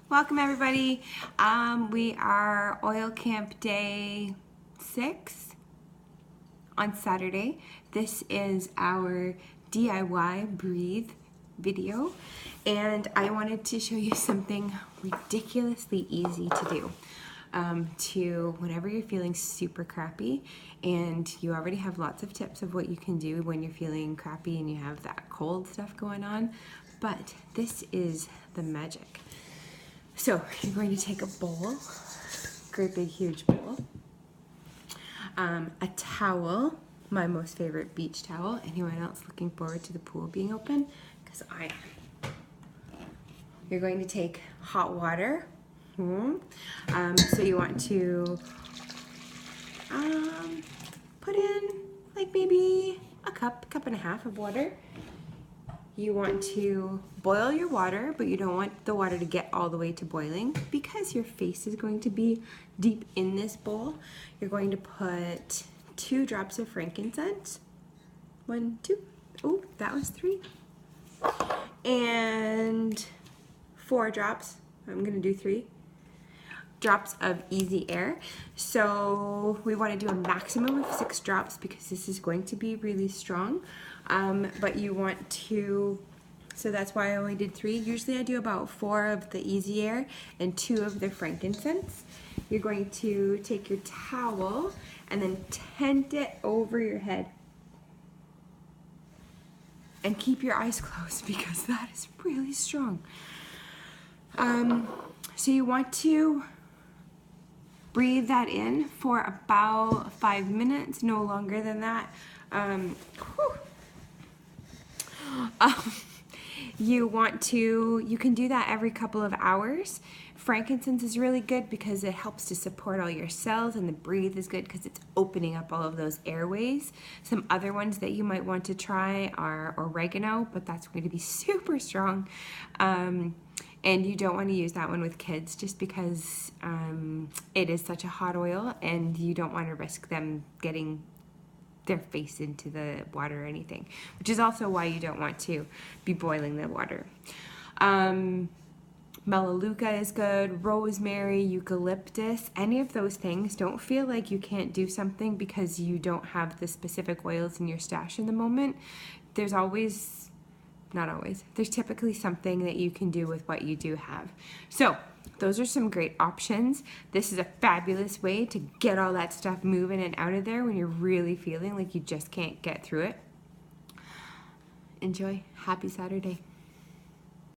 Welcome everybody. We are oil camp day 6 on Saturday. This is our DIY breathe video, and I wanted to show you something ridiculously easy to do. To whenever you're feeling super crappy, and you already have lots of tips of what you can do when you're feeling crappy and you have that cold stuff going on, but this is the magic. So you're going to take a bowl, great big huge bowl, a towel, my most favorite beach towel. Anyone else looking forward to the pool being open? Because I am. You're going to take hot water. So you want to put in like maybe a cup and a half of water. You want to boil your water, but you don't want the water to get all the way to boiling because your face is going to be deep in this bowl. You're going to put 2 drops of frankincense. 1, 2. Oh, that was 3. And 4 drops. I'm going to do 3 drops of easy air. So we want to do a maximum of 6 drops because this is going to be really strong. But you want to, so that's why I only did 3. Usually I do about 4 of the easy air and 2 of the frankincense. You're going to take your towel and then tent it over your head. And keep your eyes closed because that is really strong. So you want to breathe that in for about 5 minutes, no longer than that. You want to, you can do that every couple of hours. Frankincense is really good because it helps to support all your cells, and the breathe is good because it's opening up all of those airways. Some other ones that you might want to try are oregano, but that's going to be super strong. And you don't want to use that one with kids just because it is such a hot oil, and you don't want to risk them getting their face into the water or anything, which is also why you don't want to be boiling the water. Melaleuca is good, rosemary, eucalyptus, any of those things. Don't feel like you can't do something because you don't have the specific oils in your stash in the moment. There's always, not always, there's typically something that you can do with what you do have. So those are some great options. This is a fabulous way to get all that stuff moving and out of there when you're really feeling like you just can't get through it. Enjoy. Happy Saturday.